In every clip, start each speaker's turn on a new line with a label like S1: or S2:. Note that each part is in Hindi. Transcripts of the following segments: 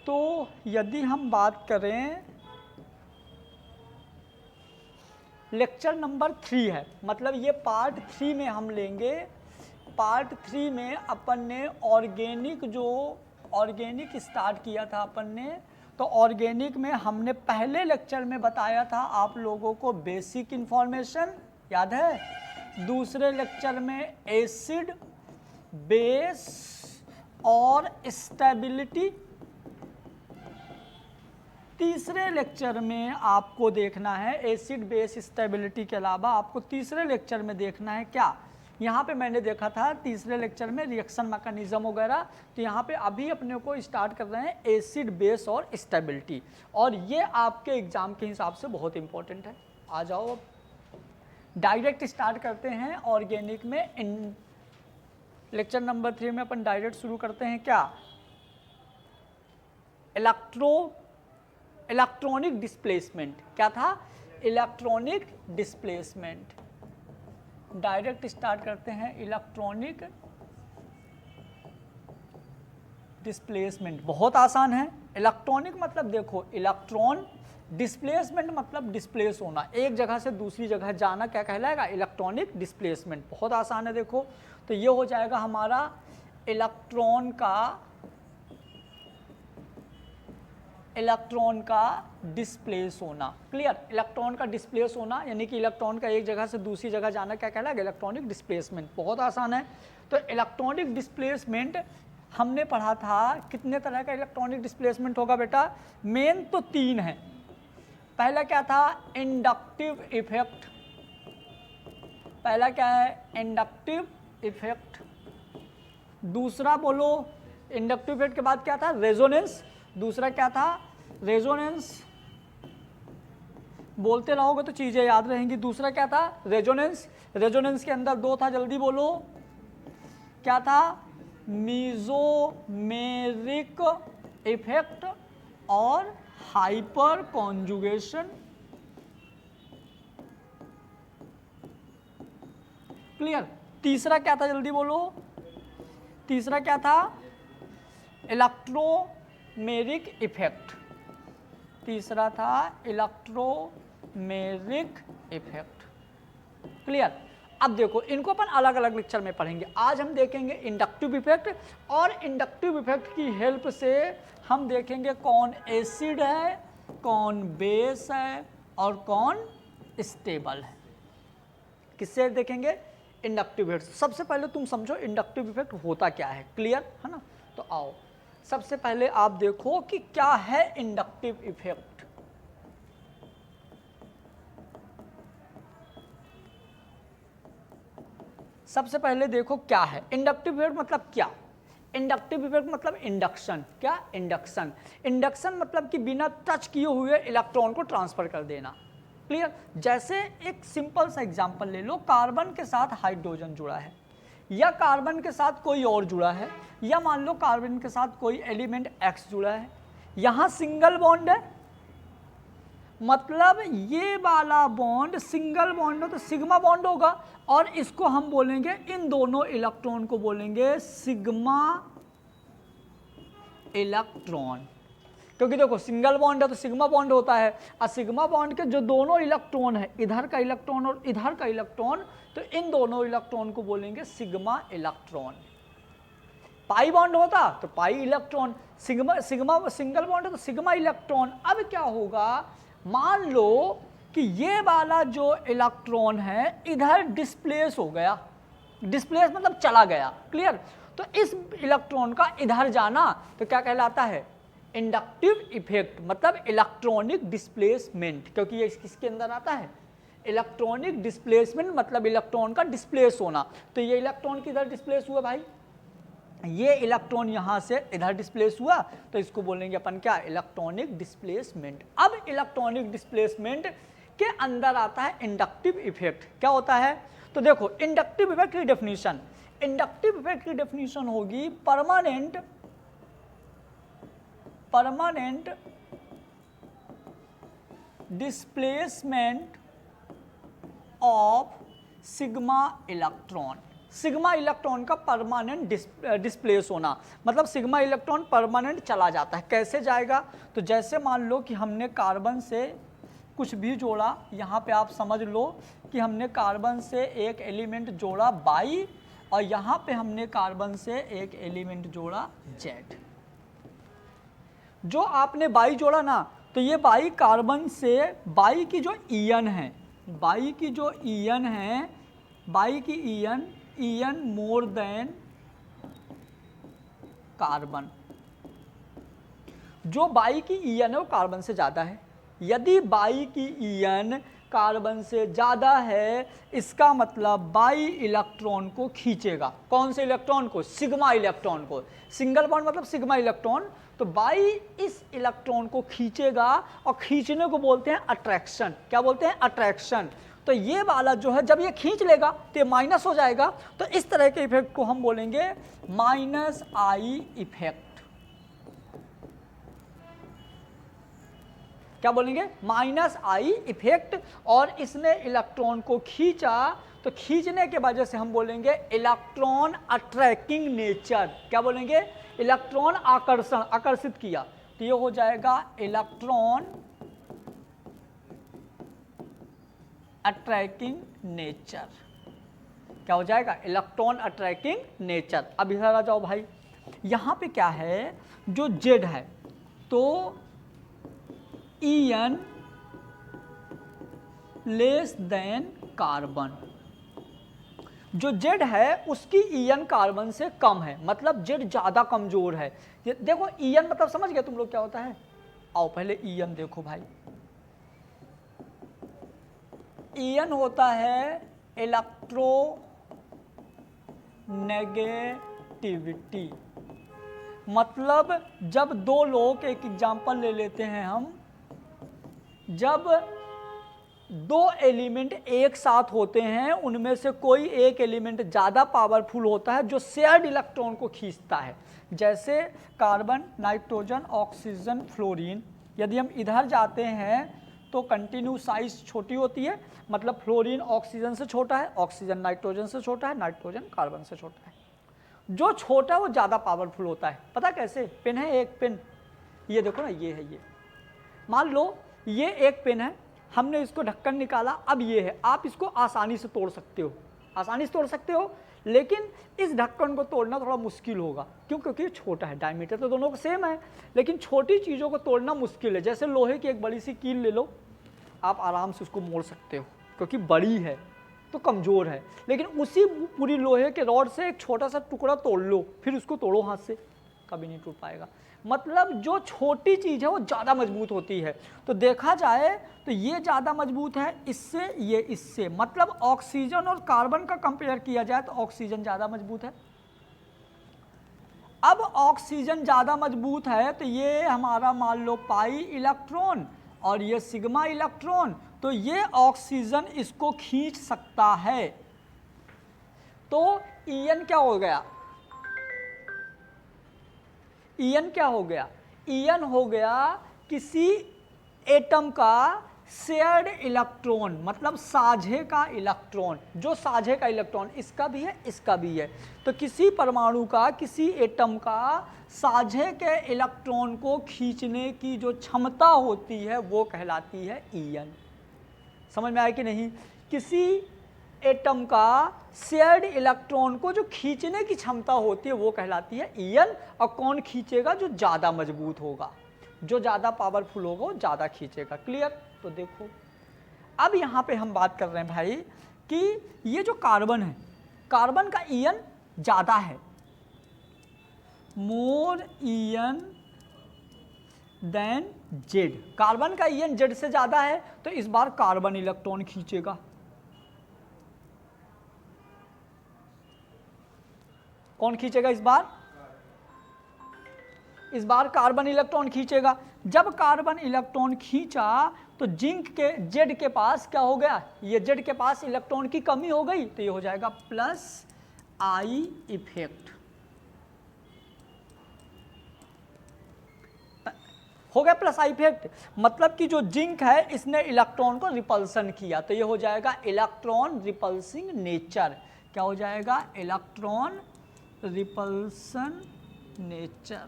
S1: तो यदि हम बात करें, लेक्चर नंबर 3 है, मतलब ये पार्ट 3 में हम लेंगे। पार्ट 3 में अपन ने ऑर्गेनिक स्टार्ट किया था अपन ने। तो ऑर्गेनिक में हमने पहले लेक्चर में बताया था आप लोगों को बेसिक इन्फॉर्मेशन, याद है। दूसरे लेक्चर में एसिड, बेस और स्टेबिलिटी। तीसरे लेक्चर में आपको देखना है एसिड बेस स्टेबिलिटी के अलावा आपको तीसरे लेक्चर में देखना है क्या, यहाँ पे मैंने देखा था तीसरे लेक्चर में रिएक्शन मैकेनिज्म वगैरह। तो यहाँ पे अभी अपने को स्टार्ट कर रहे हैं एसिड बेस और स्टेबिलिटी, और ये आपके एग्जाम के हिसाब से बहुत इंपॉर्टेंट है। आ जाओ अब डायरेक्ट स्टार्ट करते हैं ऑर्गेनिक में। लेक्चर नंबर 3 में अपन डायरेक्ट शुरू करते हैं क्या, इलेक्ट्रॉनिक डिस्प्लेसमेंट। क्या था, इलेक्ट्रॉनिक डिस्प्लेसमेंट। डायरेक्ट स्टार्ट करते हैं इलेक्ट्रॉनिक डिस्प्लेसमेंट। बहुत आसान है। इलेक्ट्रॉनिक मतलब देखो इलेक्ट्रॉन, डिस्प्लेसमेंट मतलब डिस्प्लेस होना, एक जगह से दूसरी जगह जाना, क्या कहलाएगा, इलेक्ट्रॉनिक डिस्प्लेसमेंट। बहुत आसान है। देखो तो ये हो जाएगा हमारा इलेक्ट्रॉन का डिस्प्लेस होना। क्लियर, इलेक्ट्रॉन का डिस्प्लेस होना यानी कि इलेक्ट्रॉन का एक जगह से दूसरी जगह जाना क्या कहलाएगा, इलेक्ट्रॉनिक डिस्प्लेसमेंट। बहुत आसान है। तो इलेक्ट्रॉनिक डिस्प्लेसमेंट हमने पढ़ा था, कितने तरह का इलेक्ट्रॉनिक डिस्प्लेसमेंट होगा बेटा, मेन तो 3 है। पहला क्या था, इंडक्टिव इफेक्ट। पहला क्या है, इंडक्टिव इफेक्ट। दूसरा बोलो, इंडक्टिव इफेक्ट के बाद क्या था, रेजोनेंस। दूसरा क्या था, रेजोनेंस। बोलते रहोगे तो चीजें याद रहेंगी। दूसरा क्या था, रेजोनेंस। रेजोनेंस के अंदर 2 था, जल्दी बोलो क्या था, मीजोमेरिक इफेक्ट और हाइपर कॉन्जुगेशन। क्लियर। तीसरा क्या था, जल्दी बोलो, तीसरा क्या था, इलेक्ट्रोमेरिक इफेक्ट। तीसरा था इलेक्ट्रोमेरिक इफेक्ट। क्लियर। अब देखो इनको अपन अलग अलग लेक्चर में पढ़ेंगे। आज हम देखेंगे इंडक्टिव इफेक्ट, और इंडक्टिव इफेक्ट की हेल्प से हम देखेंगे कौन एसिड है, कौन बेस है और कौन स्टेबल है। किससे देखेंगे, इंडक्टिव इफेक्ट। सबसे पहले तुम समझो इंडक्टिव इफेक्ट होता क्या है, क्लियर है ना। तो आओ सबसे पहले आप देखो कि क्या है इंडक्टिव इफेक्ट। सबसे पहले देखो क्या है इंडक्टिव इफेक्ट, मतलब क्या, इंडक्टिव इफेक्ट मतलब इंडक्शन। क्या, इंडक्शन। इंडक्शन मतलब कि बिना टच किए हुए इलेक्ट्रॉन को ट्रांसफर कर देना। क्लियर। जैसे एक सिंपल सा एग्जांपल ले लो, कार्बन के साथ हाइड्रोजन जुड़ा है, या कार्बन के साथ कोई और जुड़ा है, या मान लो कार्बन के साथ कोई एलिमेंट एक्स जुड़ा है। यहां सिंगल बॉन्ड है, मतलब ये वाला बॉन्ड सिंगल बॉन्ड हो तो सिग्मा बॉन्ड होगा, और इसको हम बोलेंगे, इन दोनों इलेक्ट्रॉन को बोलेंगे सिग्मा इलेक्ट्रॉन। क्योंकि देखो सिंगल बॉन्ड है तो सिग्मा बॉन्ड होता है, और सिग्मा बॉन्ड के जो दोनों इलेक्ट्रॉन है, इधर का इलेक्ट्रॉन और इधर का इलेक्ट्रॉन, तो इन दोनों इलेक्ट्रॉन को बोलेंगे सिग्मा इलेक्ट्रॉन। पाई बॉन्ड होता तो pi electron, sigma single bond है तो सिग्मा इलेक्ट्रॉन। अब क्या होगा, मान लो कि ये वाला जो इलेक्ट्रॉन है इधर डिस्प्लेस हो गया, डिस्प्लेस मतलब चला गया। क्लियर। तो इस इलेक्ट्रॉन का इधर जाना तो क्या कहलाता है, इंडक्टिव इफेक्ट, मतलब इलेक्ट्रॉनिक डिस्प्लेसमेंट। क्योंकि ये किसके अंदर आता है, इलेक्ट्रॉनिक डिस्प्लेसमेंट मतलब इलेक्ट्रॉन का डिस्प्लेस होना। तो ये इलेक्ट्रॉन किधर डिस्प्लेस हुआ भाई, ये इलेक्ट्रॉन यहां से इधर डिस्प्लेस हुआ, तो इसको बोलेंगे अपन क्या, इलेक्ट्रॉनिक डिस्प्लेसमेंट। अब इलेक्ट्रॉनिक डिस्प्लेसमेंट के अंदर आता है इंडक्टिव इफेक्ट। क्या होता है, तो देखो इंडक्टिव इफेक्ट की डेफिनेशन, इंडक्टिव इफेक्ट की डेफिनेशन होगी permanent displacement of sigma electron. Sigma electron का परमानेंट डिस्प्लेस होना, मतलब सिग्मा इलेक्ट्रॉन परमानेंट चला जाता है। कैसे जाएगा? तो जैसे मान लो कि हमने कार्बन से कुछ भी जोड़ा, यहाँ पे आप समझ लो कि हमने कार्बन से एक एलिमेंट जोड़ा बाई, और यहाँ पे हमने कार्बन से एक एलिमेंट जोड़ा जेड। जो आपने बाई जोड़ा ना, तो ये बाई कार्बन से, बाई की जो ईएन है, बाई की जो ईएन है, बाई की ईएन मोर देन कार्बन, जो बाई की ईएन है वो कार्बन से ज़्यादा है। यदि बाई की ईएन कार्बन से ज़्यादा है, इसका मतलब बाई इलेक्ट्रॉन को खींचेगा। कौन से इलेक्ट्रॉन को? सिग्मा इलेक्ट्रॉन को। सिंगल बॉन्ड मतलब सिग्मा इलेक्ट्रॉन, तो बाई इस इलेक्ट्रॉन को खींचेगा, और खींचने को बोलते हैं अट्रैक्शन। क्या बोलते हैं? अट्रैक्शन। तो ये वाला जो है, जब ये खींच लेगा तो ये माइनस हो जाएगा, तो इस तरह के इफेक्ट को हम बोलेंगे माइनस आई इफेक्ट। क्या बोलेंगे? Minus I effect. और इसने इलेक्ट्रॉन को खींचा, तो खींचने के वजह से हम बोलेंगे इलेक्ट्रॉन अट्रैक्टिंग नेचर। क्या बोलेंगे? इलेक्ट्रॉन आकर्षण, आकर्षित किया, तो ये हो जाएगा इलेक्ट्रॉन अट्रैक्टिंग नेचर। क्या हो जाएगा? Electron attracting nature. अब इधर आ जाओ भाई, यहां पे क्या है, जो जेड है, तो ईएन लेस देन कार्बन, जो जेड है उसकी ईएन कार्बन से कम है, मतलब जेड ज्यादा कमजोर है। ये देखो ईएन मतलब समझ गए तुम लोग क्या होता है? आओ पहले ईएन देखो भाई। ईएन होता है इलेक्ट्रो नेगेटिविटी, मतलब जब दो लोग, एक एग्जांपल ले लेते हैं हम, जब दो एलिमेंट एक साथ होते हैं, उनमें से कोई एक एलिमेंट ज़्यादा पावरफुल होता है जो शेयर्ड इलेक्ट्रॉन को खींचता है। जैसे कार्बन, नाइट्रोजन, ऑक्सीजन, फ्लोरीन। यदि हम इधर जाते हैं तो कंटिन्यू साइज छोटी होती है, मतलब फ्लोरीन ऑक्सीजन से छोटा है, ऑक्सीजन नाइट्रोजन से छोटा है, नाइट्रोजन कार्बन से छोटा है। जो छोटा है वो ज़्यादा पावरफुल होता है। पता कैसे? पेन है, एक पेन, ये देखो ना, ये है, ये मान लो ये एक पेन है, हमने इसको ढक्कन निकाला, अब ये है, आप इसको आसानी से तोड़ सकते हो, आसानी से तोड़ सकते हो, लेकिन इस ढक्कन को तोड़ना थोड़ा मुश्किल होगा। क्यों? क्योंकि ये छोटा है, डायमीटर तो दोनों का सेम है, लेकिन छोटी चीज़ों को तोड़ना मुश्किल है। जैसे लोहे की एक बड़ी सी कील ले लो, आप आराम से उसको मोड़ सकते हो, क्योंकि बड़ी है तो कमज़ोर है, लेकिन उसी पूरी लोहे के रॉड से एक छोटा सा टुकड़ा तोड़ लो, फिर उसको तोड़ो हाथ से, कभी नहीं टूट पाएगा। मतलब जो छोटी चीज़ है वो ज़्यादा मजबूत होती है। तो देखा जाए तो ये ज़्यादा मजबूत है इससे, ये इससे, मतलब ऑक्सीजन और कार्बन का कंपेयर किया जाए तो ऑक्सीजन ज़्यादा मजबूत है। अब ऑक्सीजन ज़्यादा मजबूत है तो ये हमारा मान लो पाई इलेक्ट्रॉन और ये सिग्मा इलेक्ट्रॉन, तो ये ऑक्सीजन इसको खींच सकता है। तो ईएन क्या हो गया? ईएन क्या हो गया? ईएन हो गया किसी एटम का शेयर्ड इलेक्ट्रॉन, मतलब साझे का इलेक्ट्रॉन। जो साझे का इलेक्ट्रॉन इसका भी है, इसका भी है, तो किसी परमाणु का, किसी एटम का साझे के इलेक्ट्रॉन को खींचने की जो क्षमता होती है वो कहलाती है ईएन। समझ में आया कि नहीं? किसी एटम का शेयर्ड इलेक्ट्रॉन को जो खींचने की क्षमता होती है वो कहलाती है ईएन। और कौन खींचेगा? जो ज़्यादा मजबूत होगा, जो ज़्यादा पावरफुल होगा वो ज़्यादा खींचेगा। क्लियर? तो देखो अब यहाँ पे हम बात कर रहे हैं भाई कि ये जो कार्बन है, कार्बन का ईएन ज़्यादा है, मोर ईएन देन जेड। कार्बन का ईएन जेड से ज़्यादा है, तो इस बार कार्बन इलेक्ट्रॉन खींचेगा। कौन खींचेगा इस बार? इस बार कार्बन इलेक्ट्रॉन खींचेगा। जब कार्बन इलेक्ट्रॉन खींचा तो जिंक के जेड के पास क्या हो गया? ये जेड के पास इलेक्ट्रॉन की कमी हो गई, तो ये हो जाएगा प्लस आई इफेक्ट। हो गया प्लस आई इफेक्ट, मतलब कि जो जिंक है इसने इलेक्ट्रॉन को रिपल्सन किया, तो ये हो जाएगा इलेक्ट्रॉन रिपल्सिंग नेचर। क्या हो जाएगा, इलेक्ट्रॉन रिपल्सन नेचर।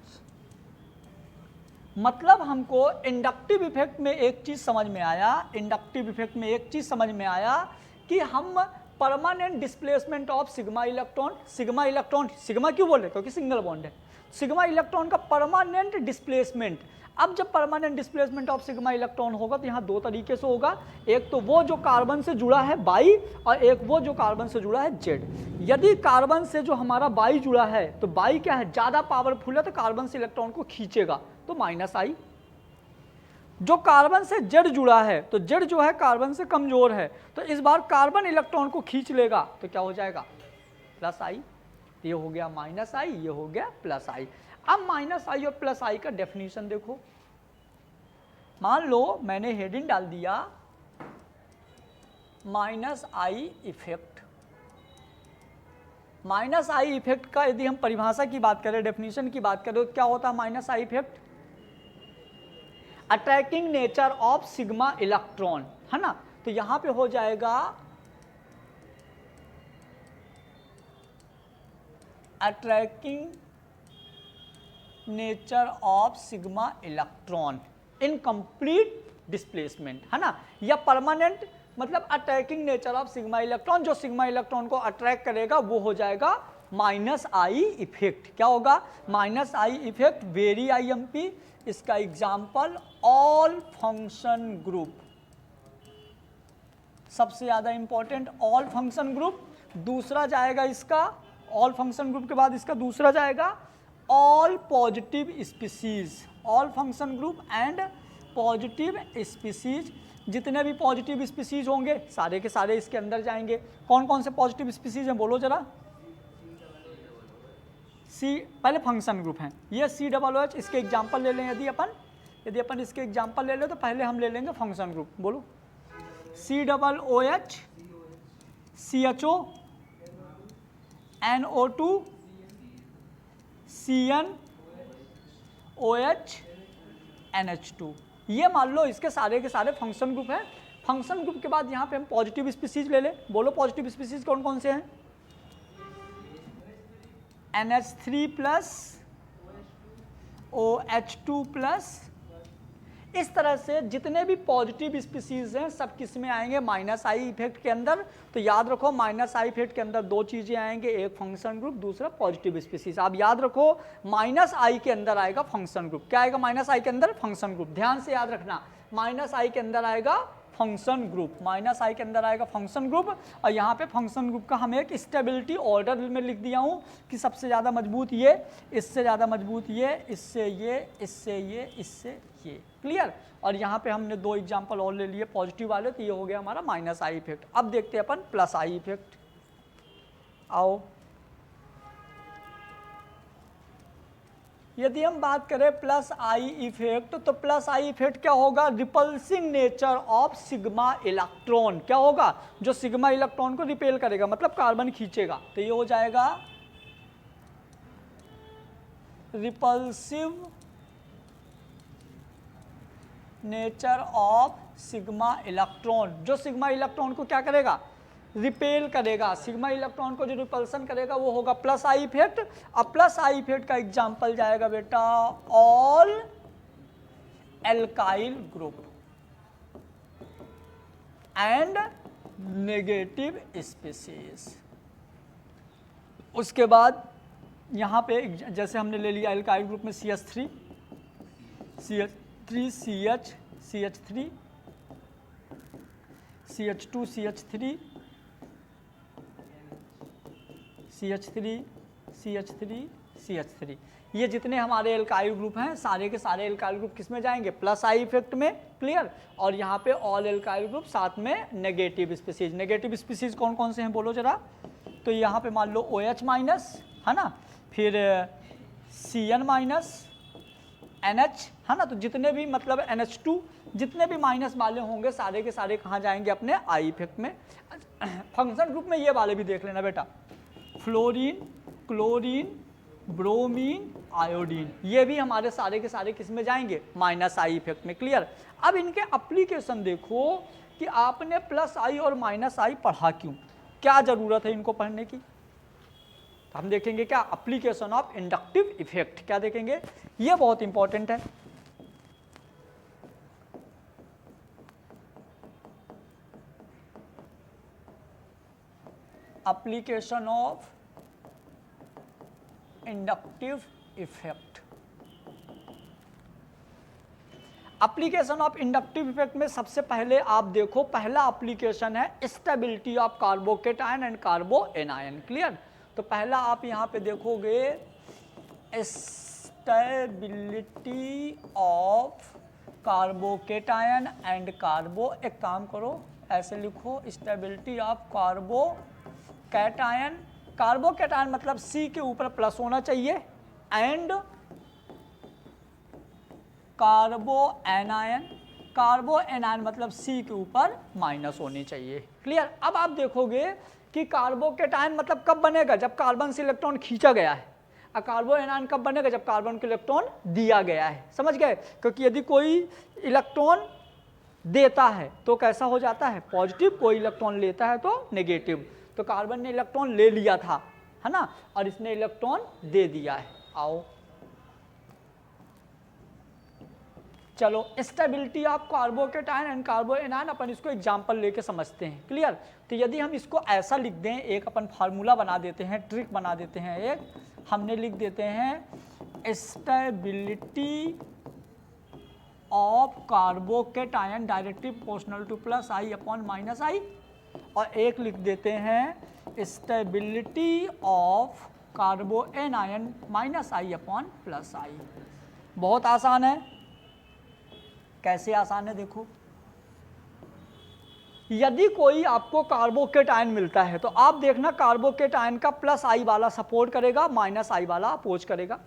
S1: मतलब हमको इंडक्टिव इफेक्ट में एक चीज समझ में आया, इंडक्टिव इफेक्ट में एक चीज समझ में आया कि हम permanent displacement of sigma electron, sigma क्यों बोले, क्योंकि सिंगल बॉन्ड है, सिग्मा इलेक्ट्रॉन का परमानेंट डिस्प्लेसमेंट। अब जब permanent displacement of sigma electron होगा तो यहाँ दो तरीके से होगा, एक तो वो जो कार्बन से जुड़ा है बाई, और एक वो जो कार्बन से जुड़ा है जेड। यदि कार्बन से जो हमारा बाई जुड़ा है तो बाई क्या है, ज्यादा पावरफुल है तो कार्बन से इलेक्ट्रॉन को खींचेगा, तो माइनस आई। जो कार्बन से जेड जुड़ा है तो जेड जो है कार्बन से कमजोर है, तो इस बार कार्बन इलेक्ट्रॉन को खींच लेगा, तो क्या हो जाएगा, प्लस आई। ये हो गया माइनस आई, ये हो गया प्लस आई। अब माइनस आई और प्लस आई का डेफिनेशन देखो। मान लो मैंने हेडिंग डाल दिया minus I effect. Minus I effect का यदि हम परिभाषा की बात करें, डेफिनेशन की बात करें, तो क्या होता है minus I effect, attracting nature of sigma electron, है ना। तो यहां पे हो जाएगा attracting nature of sigma electron in complete displacement, है ना, या परमानेंट, मतलब attracting nature of sigma electron, जो सिग्मा इलेक्ट्रॉन को अट्रैक्ट करेगा वो हो जाएगा माइनस आई इफेक्ट। क्या होगा, minus I effect, very IMP. इसका एग्जाम्पल ऑल फंक्शन ग्रुप, सबसे ज्यादा इंपॉर्टेंट ऑल फंक्शन ग्रुप। दूसरा जाएगा इसका, ऑल फंक्शन ग्रुप के बाद इसका दूसरा जाएगा all positive species, all function group and positive species. जितने भी पॉजिटिव स्पीसीज होंगे सारे के सारे इसके अंदर जाएंगे। कौन कौन से पॉजिटिव स्पीसीज हैं बोलो जरा। सी, पहले फंक्शन ग्रुप हैं ये COOH, इसके एग्जाम्पल ले लें। यदि अपन इसके एग्जाम्पल ले लें तो पहले हम ले लेंगे फंक्शन ग्रुप। बोलो COOH, CHO, NO2, CnOH, NH2। ये मान लो इसके सारे के सारे फंक्शन ग्रुप हैं। फंक्शन ग्रुप के बाद यहाँ पे हम पॉजिटिव स्पीसीज ले लें। बोलो पॉजिटिव स्पीसीज कौन कौन से हैं। NH3 plus, OH2 plus. इस तरह से जितने भी पॉजिटिव स्पीसीज हैं सब किस में आएंगे, माइनस आई इफेक्ट के अंदर। तो याद रखो माइनस आई इफेक्ट के अंदर दो चीजें आएंगे, एक फंक्शन ग्रुप, दूसरा पॉजिटिव स्पीसीज। आप याद रखो माइनस आई के अंदर आएगा फंक्शन ग्रुप। क्या आएगा माइनस आई के अंदर, फंक्शन ग्रुप। ध्यान से याद रखना, माइनस आई के अंदर आएगा फंक्शन ग्रुप, माइनस आई के अंदर आएगा फंक्शन ग्रुप। और यहाँ पे फंक्शन ग्रुप का हम एक स्टेबिलिटी ऑर्डर में लिख दिया हूँ कि सबसे ज़्यादा मजबूत ये, इससे ज़्यादा मजबूत ये, इससे ये, इससे ये, इससे ये। क्लियर। और यहाँ पे हमने दो एग्जाम्पल और ले लिए पॉजिटिव वाले, तो ये हो गया हमारा माइनस आई इफेक्ट। अब देखते हैं अपन प्लस आई इफेक्ट। आओ, यदि हम बात करें प्लस आई इफेक्ट, तो प्लस आई इफेक्ट क्या होगा, रिपल्सिंग नेचर ऑफ सिग्मा इलेक्ट्रॉन। क्या होगा, जो सिग्मा इलेक्ट्रॉन को रिपेल करेगा, मतलब कार्बन खींचेगा। तो ये हो जाएगा repulsive nature of sigma electron, जो सिग्मा इलेक्ट्रॉन को क्या करेगा, रिपेल करेगा। सिग्मा इलेक्ट्रॉन को जो रिपल्सन करेगा वो होगा प्लस आई इफेक्ट। अब प्लस आई इफेक्ट का एग्जांपल जाएगा बेटा all alkyl group and negative species. उसके बाद यहां पे जैसे हमने ले लिया एल्काइल ग्रुप में CH3, CH3, CH3, CH2, CH3, CH3, CH3, CH3। ये जितने हमारे एल्काइल ग्रुप हैं सारे के सारे एल्काइल ग्रुप किस में जाएंगे, प्लस आई इफेक्ट में। क्लियर। और यहाँ पे ऑल एल्काइल ग्रुप, साथ में नेगेटिव स्पीसीज। नेगेटिव स्पीसीज कौन कौन से हैं बोलो जरा। तो यहाँ पे मान लो OH माइनस, है ना, फिर Cn माइनस, NH, है ना। तो जितने भी मतलब NH2, जितने भी माइनस वाले होंगे सारे के सारे कहाँ जाएंगे, अपने आई इफेक्ट में। फंक्शन ग्रुप में ये वाले भी देख लेना बेटा, फ्लोरीन, क्लोरीन, ब्रोमीन, आयोडीन, ये भी हमारे सारे के सारे किस में जाएंगे, माइनस आई इफेक्ट में। क्लियर। अब इनके एप्लीकेशन देखो कि आपने प्लस आई और माइनस आई पढ़ा क्यों। क्या जरूरत है इनको पढ़ने की? तो हम देखेंगे क्या, एप्लीकेशन ऑफ इंडक्टिव इफेक्ट, क्या देखेंगे, ये बहुत इंपॉर्टेंट है। Application of inductive effect. Application of inductive effect में सबसे पहले आप देखो, पहला एप्लीकेशन है stability of carbocation and कार्बो anion. Clear? तो पहला आप यहां पे देखोगे स्टेबिलिटी ऑफ कार्बोकेटायन एंड कार्बो, एक काम करो ऐसे लिखो, स्टेबिलिटी ऑफ कार्बोकेटायन, कार्बोकेटायन मतलब C के ऊपर प्लस होना चाहिए, एंड कार्बो एनायन, कार्बो एनायन मतलब C के ऊपर माइनस होनी चाहिए। क्लियर? अब आप देखोगे कि कार्बोकेटायन मतलब कब बनेगा, जब कार्बन से इलेक्ट्रॉन खींचा गया है, और कार्बो एनायन कब बनेगा, जब कार्बन को इलेक्ट्रॉन दिया गया है। समझ गए? क्योंकि यदि कोई इलेक्ट्रॉन देता है तो कैसा हो जाता है, पॉजिटिव, कोई इलेक्ट्रॉन लेता है तो नेगेटिव। तो कार्बन ने इलेक्ट्रॉन ले लिया था, है ना, और इसने इलेक्ट्रॉन दे दिया है। आओ चलो, stability of carbocation and carbanion, अपन इसको एग्जांपल लेके समझते हैं। क्लियर? तो यदि हम इसको ऐसा लिख दें, एक अपन फार्मूला बना देते हैं, ट्रिक बना देते हैं, एक हमने लिख देते हैं stability of carbocation directly proportional to plus I upon minus I, और एक लिख देते हैं stability of carbanion minus I upon plus I. बहुत आसान है। कैसे आसान है देखो, यदि कोई आपको कार्बोकेटायन मिलता है तो आप देखना कार्बोकेटायन का प्लस आई वाला सपोर्ट करेगा, माइनस आई वाला अपोज करेगा।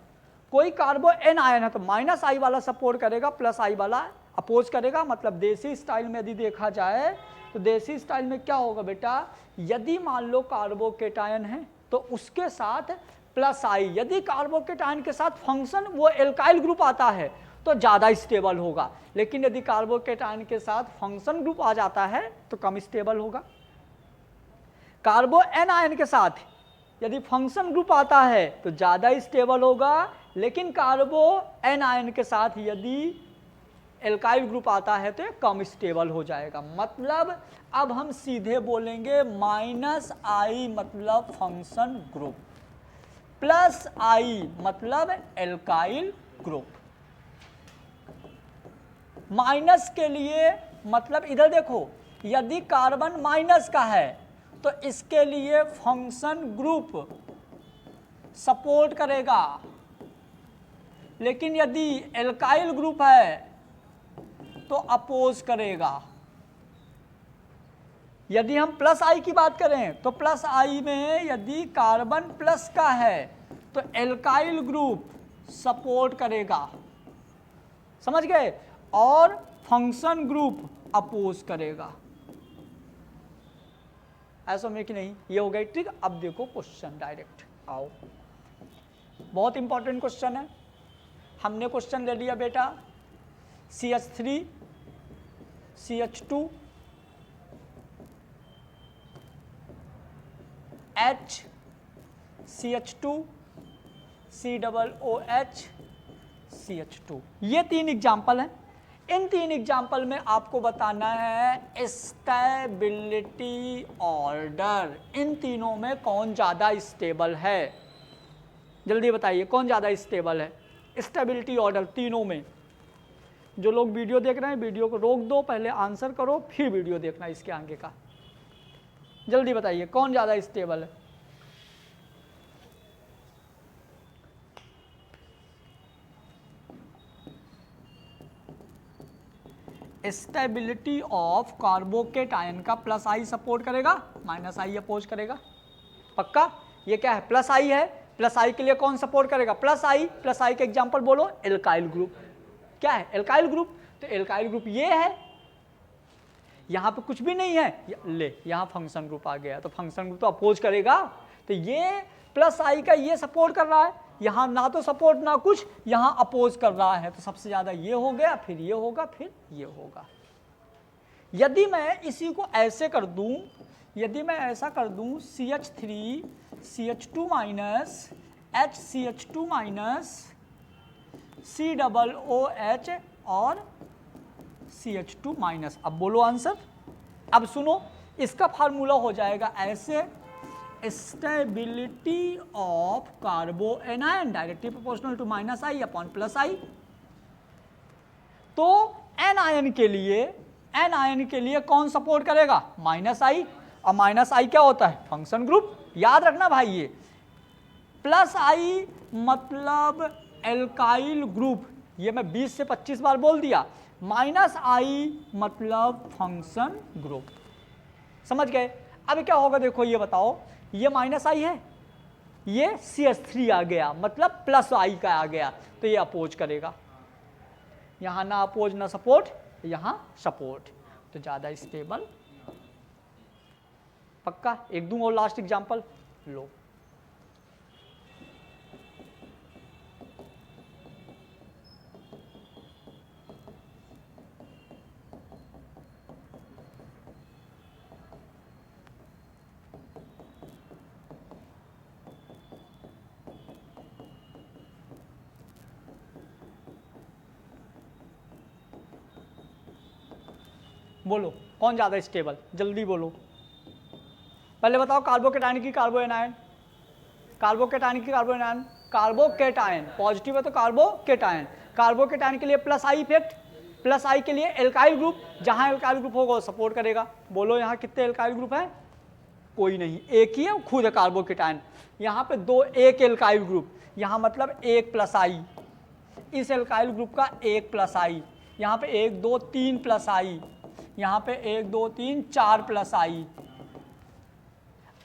S1: कोई कार्बो एनायन है तो माइनस आई वाला सपोर्ट करेगा, प्लस आई वाला अपोज करेगा। मतलब देसी स्टाइल में यदि देखा जाए तो देसी स्टाइल में क्या होगा बेटा, यदि मान लो कार्बोकेटायन है तो उसके साथ प्लस आई, यदि कार्बोकेटायन के साथ फंक्शन वो एल्काइल ग्रुप आता है तो ज़्यादा स्टेबल होगा, लेकिन यदि कार्बोकेटायन के साथ फंक्शन ग्रुप आ जाता है तो कम स्टेबल होगा। कार्बो एनायन के साथ यदि फंक्शन ग्रुप आता है तो ज़्यादा स्टेबल होगा, लेकिन कार्बो एनायन के साथ यदि एल्काइल ग्रुप आता है तो कम स्टेबल हो जाएगा। मतलब अब हम सीधे बोलेंगे माइनस आई मतलब फंक्शन ग्रुप, प्लस आई मतलब एल्काइल ग्रुप। माइनस के लिए मतलब इधर देखो, यदि कार्बन माइनस का है तो इसके लिए फंक्शन ग्रुप सपोर्ट करेगा, लेकिन यदि एल्काइल ग्रुप है तो अपोज करेगा। यदि हम प्लस आई की बात करें तो प्लस आई में यदि कार्बन प्लस का है तो एल्काइल ग्रुप सपोर्ट करेगा, समझ गए, और फंक्शन ग्रुप अपोज करेगा। ऐसा में कि नहीं, ये हो गई ट्रिक। अब देखो क्वेश्चन डायरेक्ट, आओ, बहुत इंपॉर्टेंट क्वेश्चन है। हमने क्वेश्चन ले लिया बेटा, CH3 CH2 H CH2 COOH CH2, ये तीन एग्जाम्पल हैं। इन तीन एग्जाम्पल में आपको बताना है स्टेबिलिटी ऑर्डर, इन तीनों में कौन ज़्यादा स्टेबल है। जल्दी बताइए कौन ज़्यादा स्टेबल है, स्टेबिलिटी ऑर्डर तीनों में। जो लोग वीडियो देख रहे हैं वीडियो को रोक दो, पहले आंसर करो फिर वीडियो देखना इसके आगे का। जल्दी बताइए कौन ज़्यादा स्टेबल है। स्टेबिलिटी ऑफ कार्बोकेटायन का प्लस आई सपोर्ट करेगा, माइनस आई अपोज करेगा। पक्का? ये क्या है, प्लस आई है, प्लस आई के लिए कौन सपोर्ट करेगा, प्लस आई। प्लस आई के एग्जांपल बोलो, एल्काइल ग्रुप। क्या है, एल्काइल ग्रुप। तो एल्काइल ग्रुप ये है, यहां पे कुछ भी नहीं है, ले यहां फंक्शन ग्रुप आ गया तो फंक्शन ग्रुप तो अपोज करेगा। तो ये प्लस आई का ये सपोर्ट कर रहा है, यहाँ ना तो सपोर्ट ना कुछ, यहाँ अपोज कर रहा है, तो सबसे ज़्यादा ये हो गया, फिर ये होगा, फिर ये होगा। यदि मैं इसी को ऐसे कर दूं, यदि मैं ऐसा कर दूं CH3 CH2 minus HCH2 minus COOH और CH2 माइनस, अब बोलो आंसर। अब सुनो, इसका फार्मूला हो जाएगा ऐसे, stability of carbanion directly proportional to minus I upon plus I. तो एन आयन के लिए कौन सपोर्ट करेगा? माइनस आई, और माइनस आई क्या होता है? Function group. याद रखना भाई, ये प्लस आई मतलब एल्काइल ग्रुप, ये मैं 20 से 25 बार बोल दिया। माइनस आई मतलब फंक्शन ग्रुप, समझ गए? अब क्या होगा देखो, ये बताओ, ये माइनस आई है, ये CH3 आ गया, मतलब प्लस आई का आ गया, तो ये अपोज करेगा। यहां ना अपोज ना सपोर्ट, यहां सपोर्ट, तो ज्यादा स्टेबल। पक्का? एक दूं और लास्ट एग्जांपल लो। बोलो कौन ज्यादा स्टेबल, जल्दी बोलो। पहले बताओ कार्बोकेटायन की कार्बो एनायन, कार्बोकेटायन की कार्बो एनायन, कार्बोकेटायन पॉजिटिव है तो कार्बोकेटायन, कार्बोकेटायन के लिए प्लस आई इफेक्ट, प्लस आई के लिए एल्काइल ग्रुप, जहां एल्काइल ग्रुप होगा वो सपोर्ट करेगा। बोलो यहाँ कितने एल्काइल ग्रुप है? कोई नहीं, एक ही है, खुद है कार्बोकेटायन। यहाँ पे दो, एक एल्काइल ग्रुप, यहाँ मतलब एक प्लस आई, इस एल्काइल ग्रुप का एक प्लस आई, यहाँ पे 1 2 3 प्लस आई, यहाँ पे 1 2 3 4 प्लस आई।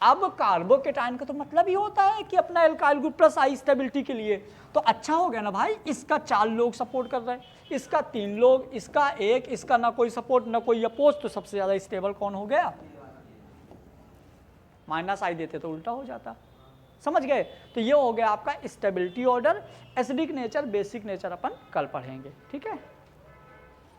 S1: अब कार्बोकेटायन का तो मतलब ही होता है कि अपना एल्काइल ग्रुप प्लस आई स्टेबिलिटी के लिए, तो अच्छा हो गया ना भाई, इसका 4 लोग सपोर्ट कर रहे हैं, इसका 3 लोग, इसका 1, इसका ना कोई सपोर्ट ना कोई अपोज, तो सबसे ज्यादा स्टेबल कौन हो गया? माइनस आई देते तो उल्टा हो जाता। समझ गए? तो ये हो गया आपका stability order. Acidic nature, basic nature अपन कल पढ़ेंगे, ठीक है।